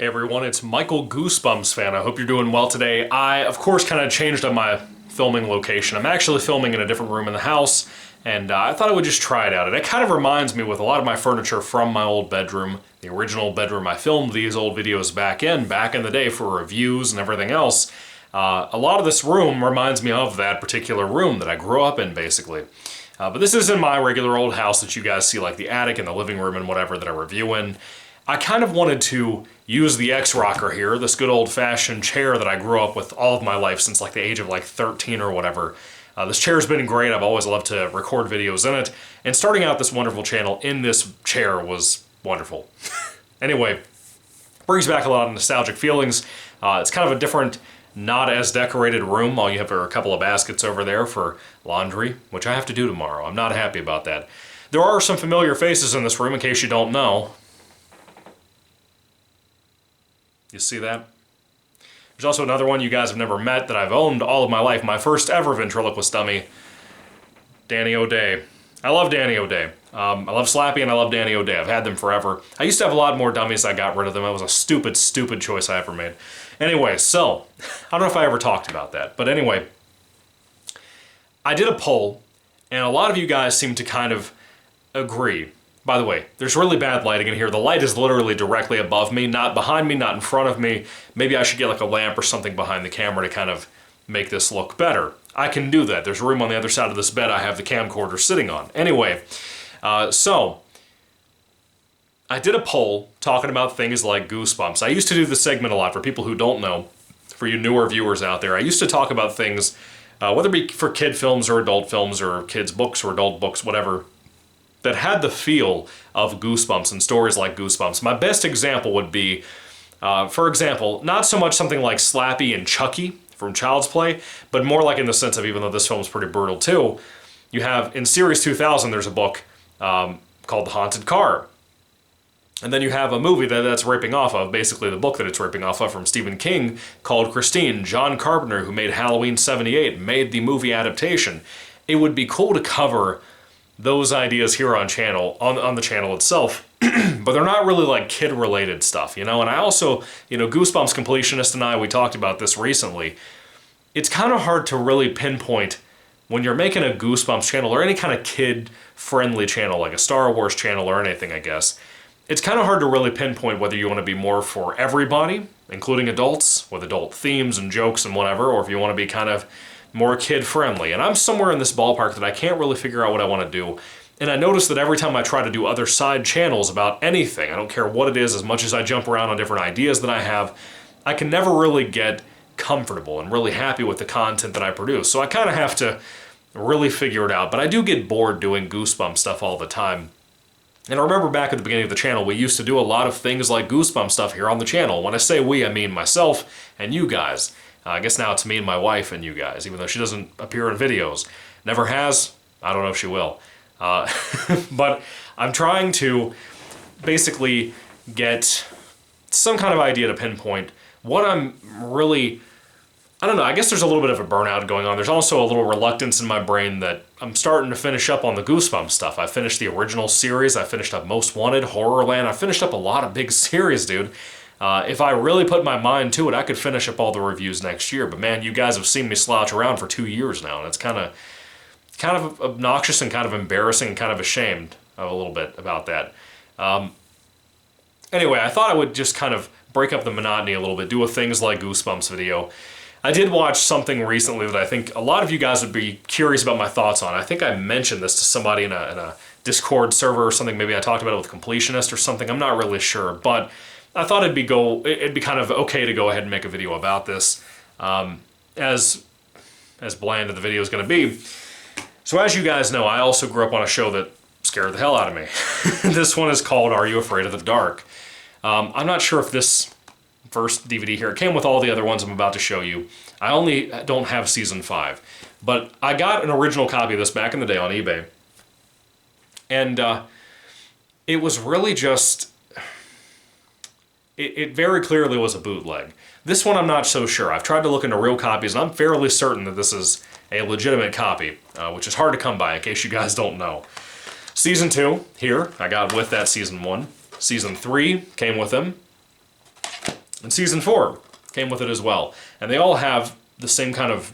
Hey everyone, it's Michael Goosebumps fan. I hope you're doing well today. I, of course, kind of changed up my filming location. I'm actually filming in a different room in the house, and I thought I would just try it out. And it kind of reminds me with a lot of my furniture from my old bedroom, the original bedroom I filmed these old videos back in the day for reviews and everything else. A lot of this room reminds me of that particular room that I grew up in, basically. But this isn't my regular old house that you guys see, like the attic and the living room and whatever that I review in. I kind of wanted to use the X-Rocker here, this good old-fashioned chair that I grew up with all of my life since like the age of like 13 or whatever. This chair's been great. I've always loved to record videos in it, and starting out this wonderful channel in this chair was wonderful. Anyway, brings back a lot of nostalgic feelings. It's kind of a different, not as decorated room. All you have are a couple of baskets over there for laundry, which I have to do tomorrow. I'm not happy about that. There are some familiar faces in this room, in case you don't know. You see that? There's also another one you guys have never met that I've owned all of my life. My first ever ventriloquist dummy, Danny O'Day. I love Danny O'Day. I love Slappy and I love Danny O'Day. I've had them forever. I used to have a lot more dummies. I got rid of them. It was a stupid, stupid choice I ever made. Anyway, so, I don't know if I ever talked about that. But anyway, I did a poll, and a lot of you guys seem to kind of agree. By the way, there's really bad lighting in here. The light is literally directly above me, not behind me, not in front of me. Maybe I should get like a lamp or something behind the camera to kind of make this look better. I can do that. There's room on the other side of this bed I have the camcorder sitting on. Anyway, so I did a poll talking about things like Goosebumps. I used to do this segment a lot for people who don't know, for you newer viewers out there. I used to talk about things, whether it be for kid films or adult films or kids' books or adult books, whatever, that had the feel of Goosebumps and stories like Goosebumps. My best example would be, for example, not so much something like Slappy and Chucky from Child's Play, but more like in the sense of, even though this film is pretty brutal too, you have, in Series 2000, there's a book called The Haunted Car. And then you have a movie that's ripping off of, basically the book that it's ripping off of from Stephen King, called Christine. John Carpenter, who made Halloween 78, made the movie adaptation. It would be cool to cover those ideas here on the channel itself, but they're not really like kid-related stuff, you know? And I also, Goosebumps Completionist and I, we talked about this recently. It's kind of hard to really pinpoint when you're making a Goosebumps channel or any kind of kid-friendly channel, like a Star Wars channel or anything, I guess. It's kind of hard to really pinpoint whether you want to be more for everybody, including adults, with adult themes and jokes and whatever, or if you want to be kind of more kid-friendly. And I'm somewhere in this ballpark that I can't really figure out what I want to do. And I notice that every time I try to do other side channels about anything, I don't care what it is, as much as I jump around on different ideas that I have, I can never really get comfortable and really happy with the content that I produce. So I kind of have to really figure it out. But I do get bored doing Goosebumps stuff all the time. And I remember back at the beginning of the channel, we used to do a lot of things like Goosebumps stuff here on the channel. When I say we, I mean myself and you guys. I guess now it's me and my wife and you guys, even though she doesn't appear in videos. Never has. I don't know if she will. But I'm trying to basically get some kind of idea to pinpoint what I'm really, I don't know, I guess there's a little bit of a burnout going on. There's also a little reluctance in my brain that I'm starting to finish up on the Goosebumps stuff. I finished the original series. I finished up Most Wanted, Horrorland. I finished up a lot of big series, dude. If I really put my mind to it, I could finish up all the reviews next year. But man, you guys have seen me slouch around for 2 years now, and it's kind of obnoxious and kind of embarrassing and kind of ashamed of a little bit about that. Anyway, I thought I would just kind of break up the monotony a little bit, do a things like Goosebumps video. I did watch something recently that I think a lot of you guys would be curious about my thoughts on. I think I mentioned this to somebody in a Discord server or something. Maybe I talked about it with Completionist or something. I'm not really sure, but I thought it'd be kind of okay to go ahead and make a video about this, as bland as the video is going to be. So as you guys know, I also grew up on a show that scared the hell out of me. This one is called Are You Afraid of the Dark? I'm not sure if this first DVD here, it came with all the other ones I'm about to show you. I only don't have season 5, but I got an original copy of this back in the day on eBay. And it was really just, it very clearly was a bootleg. This one I'm not so sure. I've tried to look into real copies, and I'm fairly certain that this is a legitimate copy, which is hard to come by in case you guys don't know. Season 2, here, I got with that Season 1. Season 3 came with them. And season 4 came with it as well. And they all have the same kind of,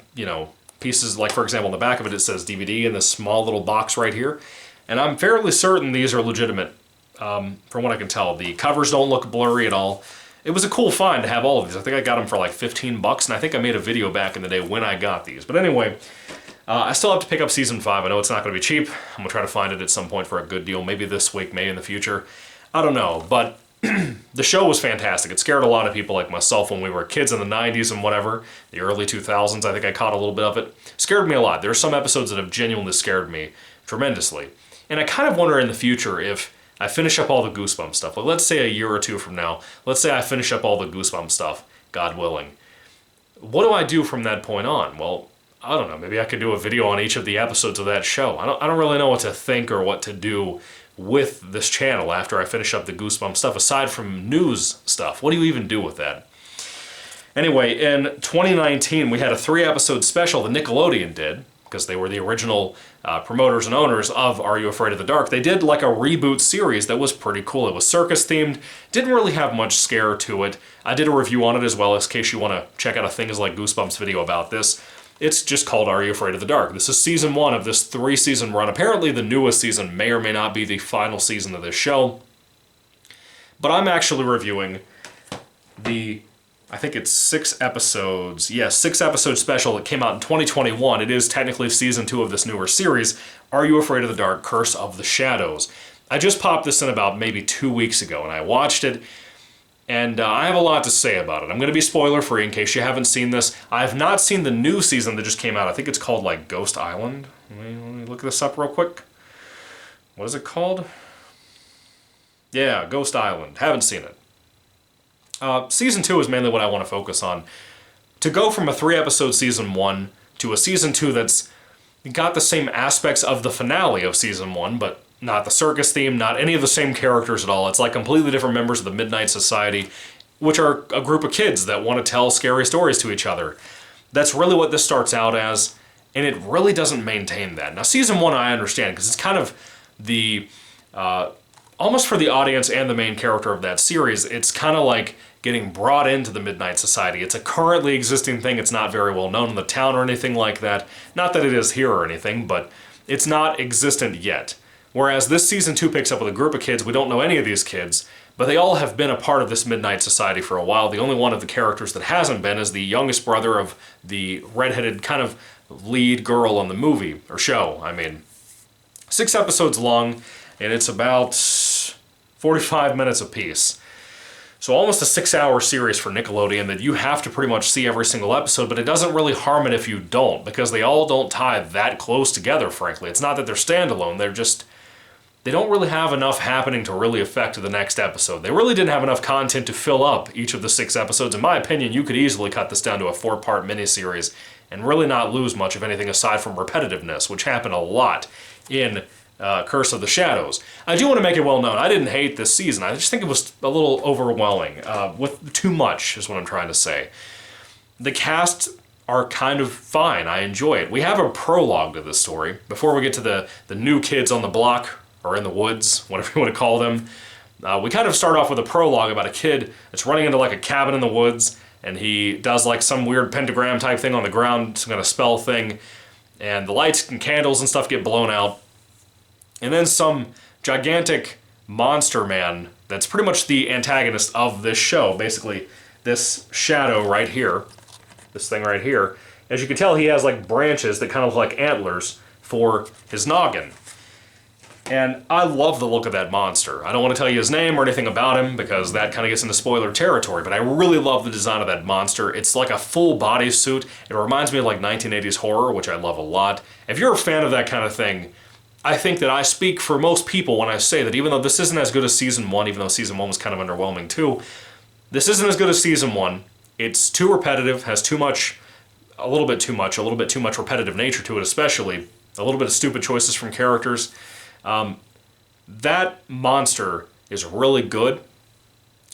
pieces. Like, for example, on the back of it, it says DVD in this small little box right here. And I'm fairly certain these are legitimate, from what I can tell. The covers don't look blurry at all. It was a cool find to have all of these. I think I got them for like 15 bucks, and I think I made a video back in the day when I got these. But anyway, I still have to pick up season 5. I know it's not going to be cheap. I'm going to try to find it at some point for a good deal. Maybe this week, maybe in the future. I don't know, but the show was fantastic. It scared a lot of people like myself when we were kids in the 90s and whatever. The early 2000s, I think I caught a little bit of it. Scared me a lot. There are some episodes that have genuinely scared me tremendously. And I kind of wonder in the future if I finish up all the Goosebumps stuff. Like, let's say a year or two from now, let's say I finish up all the Goosebumps stuff, God willing. What do I do from that point on? Well, I don't know. Maybe I could do a video on each of the episodes of that show. I don't really know what to think or what to do with this channel after I finish up the Goosebumps stuff, aside from news stuff. What do you even do with that? Anyway, in 2019, we had a 3-episode special that Nickelodeon did, because they were the original promoters and owners of Are You Afraid of the Dark. They did like a reboot series that was pretty cool. It was circus themed, didn't really have much scare to it. I did a review on it as well, in case you want to check out a Things Like Goosebumps video about this. It's just called Are You Afraid of the Dark? This is season 1 of this 3-season run. Apparently the newest season may or may not be the final season of this show. But I'm actually reviewing the, I think it's 6 episodes. Yes, 6-episode special that came out in 2021. It is technically season 2 of this newer series, Are You Afraid of the Dark? Curse of the Shadows. I just popped this in about maybe 2 weeks ago, and I watched it, and I have a lot to say about it. I'm going to be spoiler-free in case you haven't seen this. I have not seen the new season that just came out. I think it's called, like, Ghost Island. Let me look this up real quick. What is it called? Yeah, Ghost Island. Haven't seen it. Season 2 is mainly what I want to focus on. To go from a 3-episode season 1 to a season 2 that's got the same aspects of the finale of season 1, but not the circus theme, not any of the same characters at all. It's like completely different members of the Midnight Society, which are a group of kids that want to tell scary stories to each other. That's really what this starts out as, and it really doesn't maintain that. Now, season 1 I understand, because it's kind of the, almost for the audience and the main character of that series, it's kind of like getting brought into the Midnight Society. It's a currently existing thing. It's not very well known in the town or anything like that. Not that it is here or anything, but it's not existent yet. Whereas this season 2 picks up with a group of kids. We don't know any of these kids, but they all have been a part of this Midnight Society for a while. The only one of the characters that hasn't been is the youngest brother of the redheaded kind of lead girl in the movie, or show, I mean. 6 episodes long, and it's about 45 minutes apiece. So almost a 6-hour series for Nickelodeon that you have to pretty much see every single episode, but it doesn't really harm it if you don't, because they all don't tie that close together, frankly. It's not that they're standalone, they don't really have enough happening to really affect the next episode. They really didn't have enough content to fill up each of the 6 episodes. In my opinion, you could easily cut this down to a 4-part miniseries and really not lose much of anything aside from repetitiveness, which happened a lot in Curse of the Shadows. I do want to make it well known, I didn't hate this season. I just think it was a little overwhelming, with too much is what I'm trying to say. The cast are kind of fine. I enjoy it. We have a prologue to this story before we get to the new kids on the block, or in the woods, whatever you want to call them. We kind of start off with a prologue about a kid that's running into like a cabin in the woods, and he does like some weird pentagram type thing on the ground, some kind of spell thing, and the lights and candles and stuff get blown out. And then some gigantic monster man that's pretty much the antagonist of this show, basically this shadow right here, this thing right here. As you can tell, he has like branches that kind of look like antlers for his noggin. And I love the look of that monster. I don't want to tell you his name or anything about him because that kind of gets into spoiler territory, but I really love the design of that monster. It's like a full bodysuit. It reminds me of like 1980s horror, which I love a lot. If you're a fan of that kind of thing, I think that I speak for most people when I say that even though this isn't as good as season 1, even though season 1 was kind of underwhelming too, this isn't as good as season 1. It's too repetitive, has too much, a little bit too much repetitive nature to it, especially. A little bit of stupid choices from characters. That monster is really good,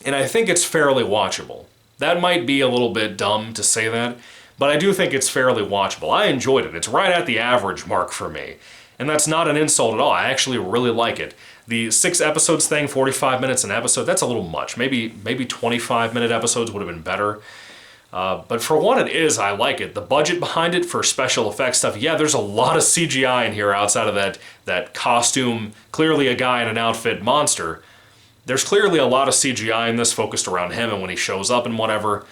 and I think it's fairly watchable. That might be a little bit dumb to say that, but I do think it's fairly watchable. I enjoyed it. It's right at the average mark for me, and that's not an insult at all. I actually really like it. The 6 episodes thing, 45 minutes an episode, that's a little much. Maybe 25-minute episodes would have been better. But for what it is, I like it. The budget behind it for special effects stuff, yeah, there's a lot of CGI in here outside of that costume, clearly a guy in an outfit monster. There's clearly a lot of CGI in this focused around him and when he shows up and whatever.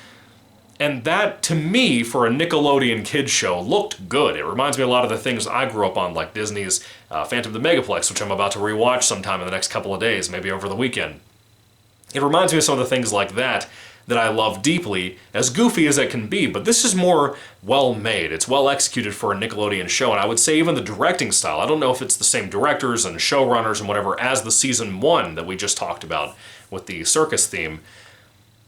And that, to me, for a Nickelodeon kids show, looked good. It reminds me a lot of the things I grew up on, like Disney's Phantom of the Megaplex, which I'm about to rewatch sometime in the next couple of days, maybe over the weekend. It reminds me of some of the things like that I love deeply, as goofy as it can be, but this is more well-made. It's well executed for a Nickelodeon show, and I would say even the directing style, I don't know if it's the same directors and showrunners and whatever as the season 1 that we just talked about with the circus theme,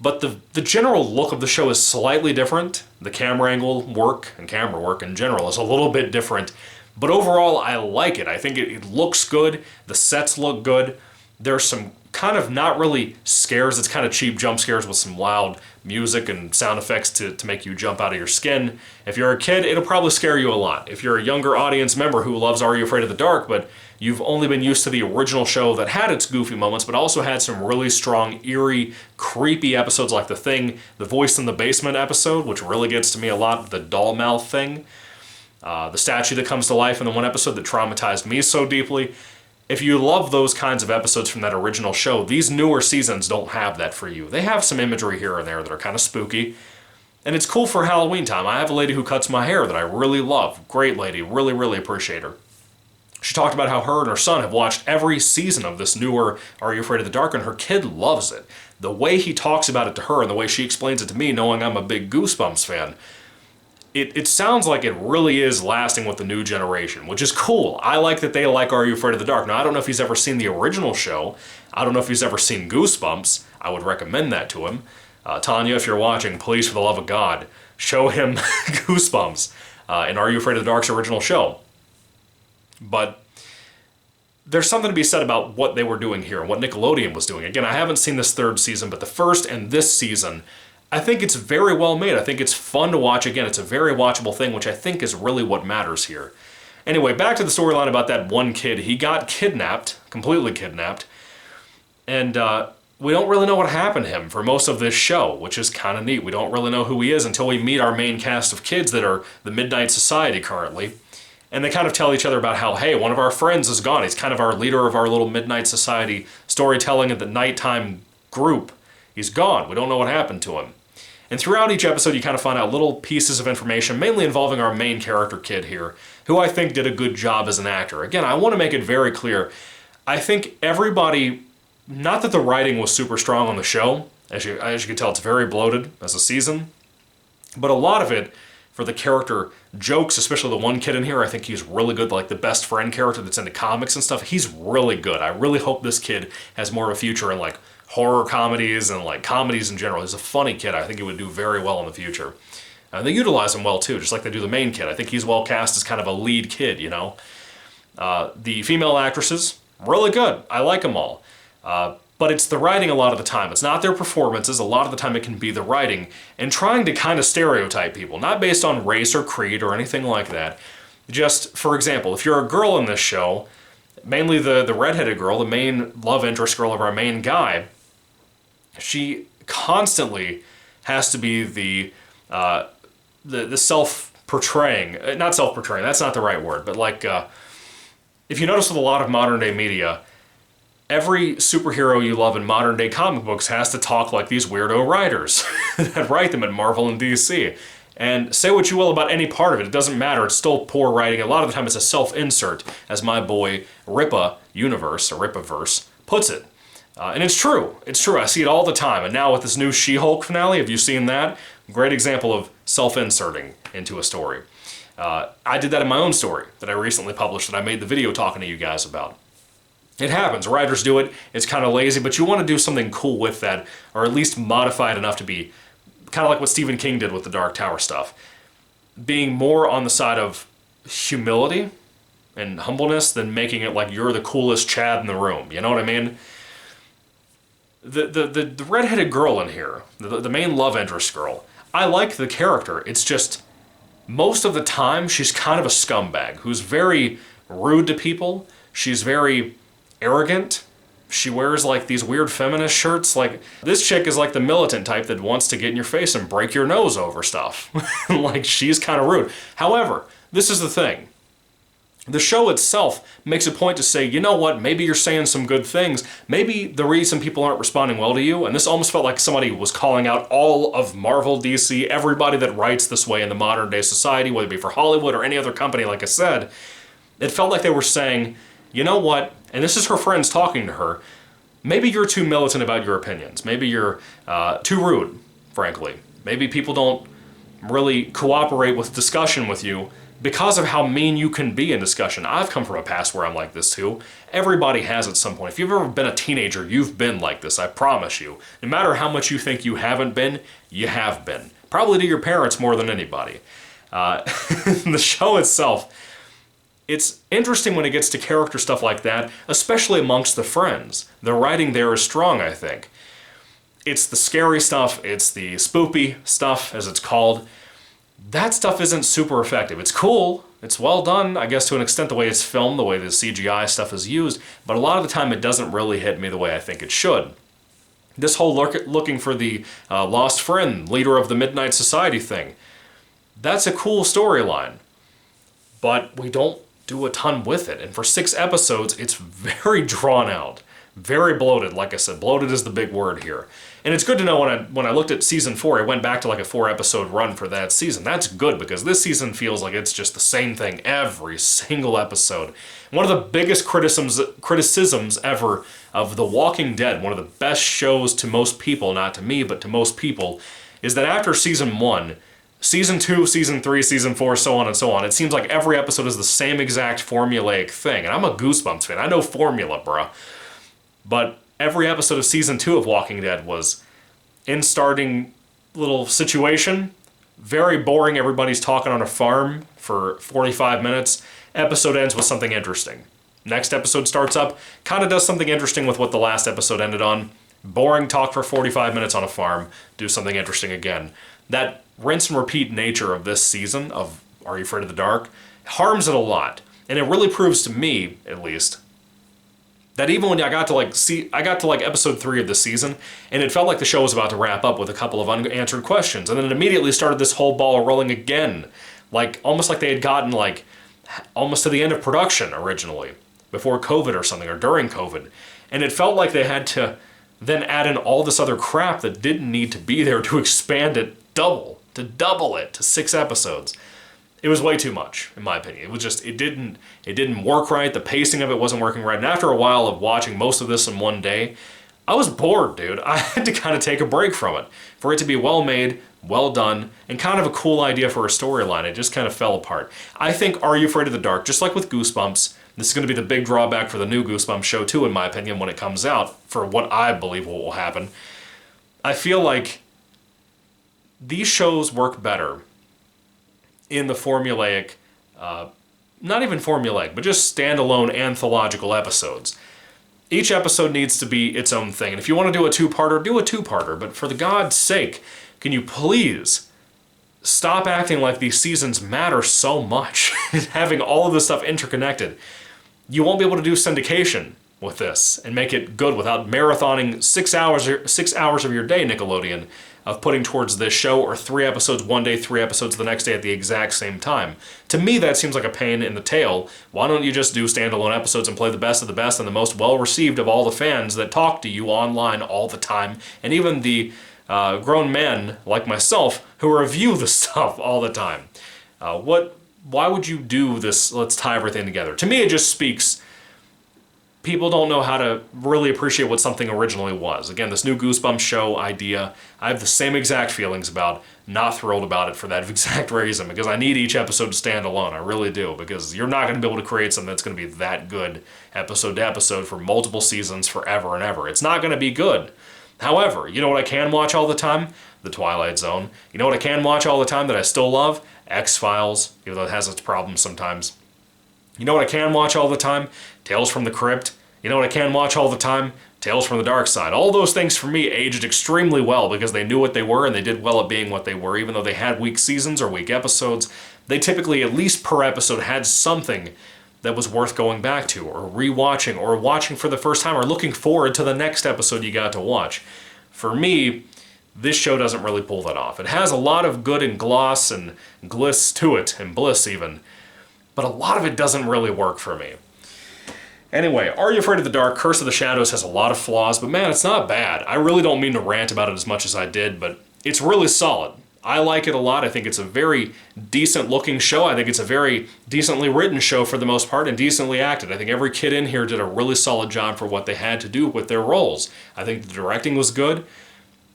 but the general look of the show is slightly different. The camera angle work and camera work in general is a little bit different, but overall I like it. I think it looks good, the sets look good, there's some kind of not really scares, it's kind of cheap jump scares with some loud music and sound effects to make you jump out of your skin. If you're a kid, it'll probably scare you a lot. If you're a younger audience member who loves Are You Afraid of the Dark, but you've only been used to the original show that had its goofy moments, but also had some really strong, eerie, creepy episodes like The Thing, the Voice in the Basement episode, which really gets to me a lot, the doll mouth thing, the statue that comes to life in the one episode that traumatized me so deeply. If you love those kinds of episodes from that original show, these newer seasons don't have that for you. They have some imagery here and there that are kind of spooky, and it's cool for Halloween time. I have a lady who cuts my hair that I really love. Great lady, really, really appreciate her. She talked about how her and her son have watched every season of this newer Are You Afraid of the Dark, and her kid loves it. The way he talks about it to her and the way she explains it to me, knowing I'm a big Goosebumps fan, it sounds like it really is lasting with the new generation, which is cool. I like that they like Are You Afraid of the Dark. Now, I don't know if he's ever seen the original show. I don't know if he's ever seen Goosebumps. I would recommend that to him. Tanya, if you're watching, please, for the love of God, show him Goosebumps and Are You Afraid of the Dark's original show. But there's something to be said about what they were doing here and what Nickelodeon was doing. Again, I haven't seen this 3rd season, but the 1st and this season, I think it's very well made. I think it's fun to watch. Again, it's a very watchable thing, which I think is really what matters here. Anyway, back to the storyline about that one kid. He got kidnapped, completely kidnapped, and we don't really know what happened to him for most of this show, which is kind of neat. We don't really know who he is until we meet our main cast of kids that are the Midnight Society currently. And they kind of tell each other about how, hey, one of our friends is gone. He's kind of our leader of our little Midnight Society storytelling at the nighttime group. He's gone. We don't know what happened to him. And throughout each episode, you kind of find out little pieces of information, mainly involving our main character kid here, who I think did a good job as an actor. Again, I want to make it very clear. I think everybody, not that the writing was super strong on the show, as you can tell, it's very bloated as a season, but a lot of it, for the character jokes, especially the one kid in here, I think he's really good, like the best friend character that's into comics and stuff. He's really good. I really hope this kid has more of a future in like horror comedies and like comedies in general. He's a funny kid. I think he would do very well in the future. And they utilize him well too, just like they do the main kid. I think he's well cast as kind of a lead kid, you know. The female actresses, really good. I like them all. But it's the writing a lot of the time. It's not their performances. A lot of the time it can be the writing and trying to kind of stereotype people, not based on race or creed or anything like that. Just, for example, if you're a girl in this show, mainly the redheaded girl, the main love interest girl of our main guy, she constantly has to be the self-portraying, not self-portraying, that's not the right word, but like, if you notice with a lot of modern day media, every superhero you love in modern day comic books has to talk like these weirdo writers that write them at Marvel and DC. And say what you will about any part of it, it doesn't matter, it's still poor writing. A lot of the time it's a self-insert, as my boy Ripa Universe, or Ripaverse, puts it. And it's true. It's true. I see it all the time. And now with this new She-Hulk finale, have you seen that? Great example of self-inserting into a story. I did that in my own story that I recently published that I made the video talking to you guys about. It happens. Writers do it. It's kind of lazy, but you want to do something cool with that, or at least modify it enough to be kind of like what Stephen King did with the Dark Tower stuff. Being more on the side of humility and humbleness than making it like you're the coolest Chad in the room. You know what I mean? The redheaded girl in here, the main love interest girl, I like the character. It's just, most of the time, she's kind of a scumbag who's very rude to people. She's very arrogant. She wears like these weird feminist shirts. Like, this chick is like the militant type that wants to get in your face and break your nose over stuff. Like, she's kind of rude. However, this is the thing. The show itself makes a point to say, you know what, maybe you're saying some good things. Maybe the reason people aren't responding well to you, and this almost felt like somebody was calling out all of Marvel, DC, everybody that writes this way in the modern day society, whether it be for Hollywood or any other company, like I said. It felt like they were saying, you know what, and this is her friends talking to her, maybe you're too militant about your opinions. Maybe you're too rude, frankly. Maybe people don't really cooperate with discussion with you because of how mean you can be in discussion. I've come from a past where I'm like this too. Everybody has at some point. If you've ever been a teenager, you've been like this, I promise you. No matter how much you think you haven't been, you have been. Probably to your parents more than anybody. The show itself, it's interesting when it gets to character stuff like that, especially amongst the friends. The writing there is strong, I think. It's the scary stuff, it's the spoopy stuff, as it's called. That stuff isn't super effective. It's cool, it's well done, I guess to an extent, the way it's filmed, the way the CGI stuff is used, but a lot of the time it doesn't really hit me the way I think it should. This whole looking for the lost friend, leader of the Midnight Society thing, that's a cool storyline, but we don't do a ton with it. And for 6 episodes, it's very drawn out, very bloated. Like I said, bloated is the big word here. And it's good to know when I looked at season 4, I went back to like a 4-episode run for that season. That's good because this season feels like it's just the same thing every single episode. One of the biggest criticisms ever of The Walking Dead, one of the best shows to most people, not to me, but to most people, is that after season 1, season 2, season 3, season 4, so on and so on, it seems like every episode is the same exact formulaic thing. And I'm a Goosebumps fan. I know formula, bruh. But every episode of season 2 of Walking Dead was in starting little situation, very boring, everybody's talking on a farm for 45 minutes, episode ends with something interesting. Next episode starts up, kind of does something interesting with what the last episode ended on, boring talk for 45 minutes on a farm, do something interesting again. That rinse and repeat nature of this season of Are You Afraid of the Dark harms it a lot, and it really proves to me, at least, that even when I got to episode 3 of the season, and it felt like the show was about to wrap up with a couple of unanswered questions, and then it immediately started this whole ball rolling again, like almost like they had gotten like almost to the end of production originally, before COVID or something, or during COVID, and it felt like they had to then add in all this other crap that didn't need to be there to expand it double it to 6 episodes. It was way too much, in my opinion. It was just, it didn't work right. The pacing of it wasn't working right. And after a while of watching most of this in one day, I was bored, dude. I had to kind of take a break from it. For it to be well made, well done, and kind of a cool idea for a storyline, it just kind of fell apart. I think Are You Afraid of the Dark, just like with Goosebumps, this is going to be the big drawback for the new Goosebumps show too, in my opinion, when it comes out, for what I believe will happen. I feel like these shows work better in the formulaic, not even formulaic, but just standalone anthological episodes. Each episode needs to be its own thing. And if you want to do a two-parter, do a two-parter. But for the God's sake, can you please stop acting like these seasons matter so much? Having all of this stuff interconnected. You won't be able to do syndication with this and make it good without marathoning 6 hours of your day, Nickelodeon, of putting towards this show, or 3 episodes one day, 3 episodes the next day at the exact same time. To me, that seems like a pain in the tail. Why don't you just do standalone episodes and play the best of the best and the most well-received of all the fans that talk to you online all the time, and even the grown men like myself who review the stuff all the time? Why would you do this, let's tie everything together? To me, it just speaks, people don't know how to really appreciate what something originally was. Again, this new Goosebumps show idea, I have the same exact feelings about, not thrilled about it for that exact reason, because I need each episode to stand alone, I really do, because you're not going to be able to create something that's going to be that good episode to episode for multiple seasons forever and ever. It's not going to be good. However, you know what I can watch all the time? The Twilight Zone. You know what I can watch all the time that I still love? X-Files, even though it has its problems sometimes. You know what I can watch all the time? Tales from the Crypt. You know what I can watch all the time? Tales from the Dark Side. All those things for me aged extremely well because they knew what they were and they did well at being what they were. Even though they had weak seasons or weak episodes, they typically, at least per episode, had something that was worth going back to, or rewatching, or watching for the first time, or looking forward to the next episode you got to watch. For me, this show doesn't really pull that off. It has a lot of good and gloss and gliss to it, and bliss even, but a lot of it doesn't really work for me. Anyway, Are You Afraid of the Dark? Curse of the Shadows has a lot of flaws, but man, it's not bad. I really don't mean to rant about it as much as I did, but it's really solid. I like it a lot. I think it's a very decent looking show. I think it's a very decently written show for the most part, and decently acted. I think every kid in here did a really solid job for what they had to do with their roles. I think the directing was good.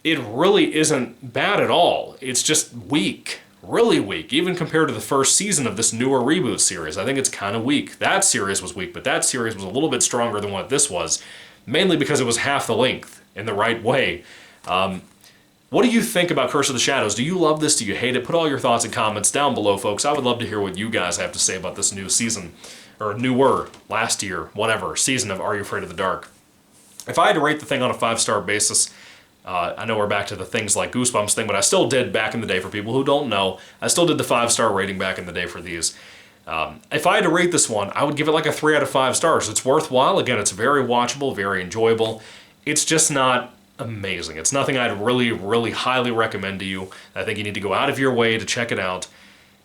It really isn't bad at all. It's just weak. Really weak, even compared to the first season of this newer reboot series. I think it's kind of weak. That series was weak, but that series was a little bit stronger than what this was, mainly because it was half the length in the right way. What do you think about Curse of the Shadows? Do you love this? Do you hate it? Put all your thoughts and comments down below, folks. I would love to hear what you guys have to say about this new season, or newer, last year, whatever, season of Are You Afraid of the Dark? If I had to rate the thing on a 5-star basis, I know we're back to the things like Goosebumps thing, but I still did back in the day, for people who don't know, I still did the 5-star rating back in the day for these. If I had to rate this one, I would give it like a 3 out of 5 stars. It's worthwhile. Again, it's very watchable, very enjoyable. It's just not amazing. It's nothing I'd really, really highly recommend to you. I think you need to go out of your way to check it out.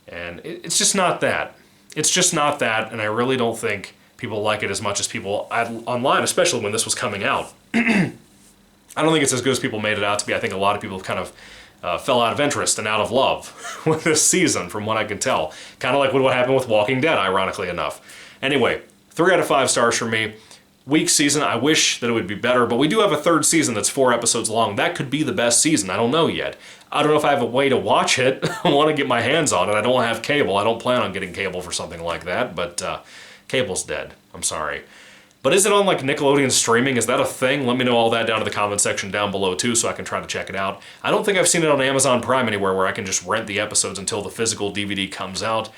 And it's just not that. It's just not that, and I really don't think people like it as much as people online, especially when this was coming out. I don't think it's as good as people made it out to be. I think a lot of people kind of fell out of interest and out of love with this season, from what I can tell. Kind of like what happened with Walking Dead, ironically enough. Anyway, 3 out of 5 stars for me. Weak season. I wish that it would be better, but we do have a 3rd season that's 4 episodes long. That could be the best season. I don't know yet. I don't know if I have a way to watch it. I want to get my hands on it. I don't have cable. I don't plan on getting cable for something like that, but cable's dead. I'm sorry. But is it on like Nickelodeon streaming? Is that a thing? Let me know all that down in the comment section down below too, so I can try to check it out. I don't think I've seen it on Amazon Prime anywhere where I can just rent the episodes until the physical DVD comes out.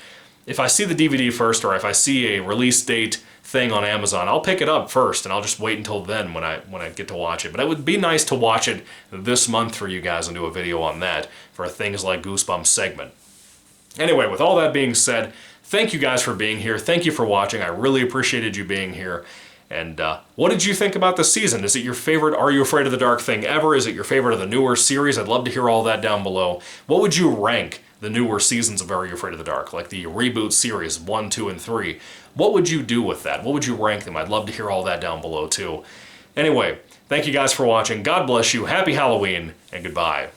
If I see the DVD first, or if I see a release date thing on Amazon, I'll pick it up first, and I'll just wait until then when I get to watch it. But it would be nice to watch it this month for you guys and do a video on that for a Things Like Goosebumps segment. Anyway, with all that being said, thank you guys for being here. Thank you for watching. I really appreciated you being here. And what did you think about this season? Is it your favorite Are You Afraid of the Dark thing ever? Is it your favorite of the newer series? I'd love to hear all that down below. What would you rank the newer seasons of Are You Afraid of the Dark? Like the reboot series 1, 2, and 3. What would you do with that? What would you rank them? I'd love to hear all that down below too. Anyway, thank you guys for watching. God bless you. Happy Halloween, and goodbye.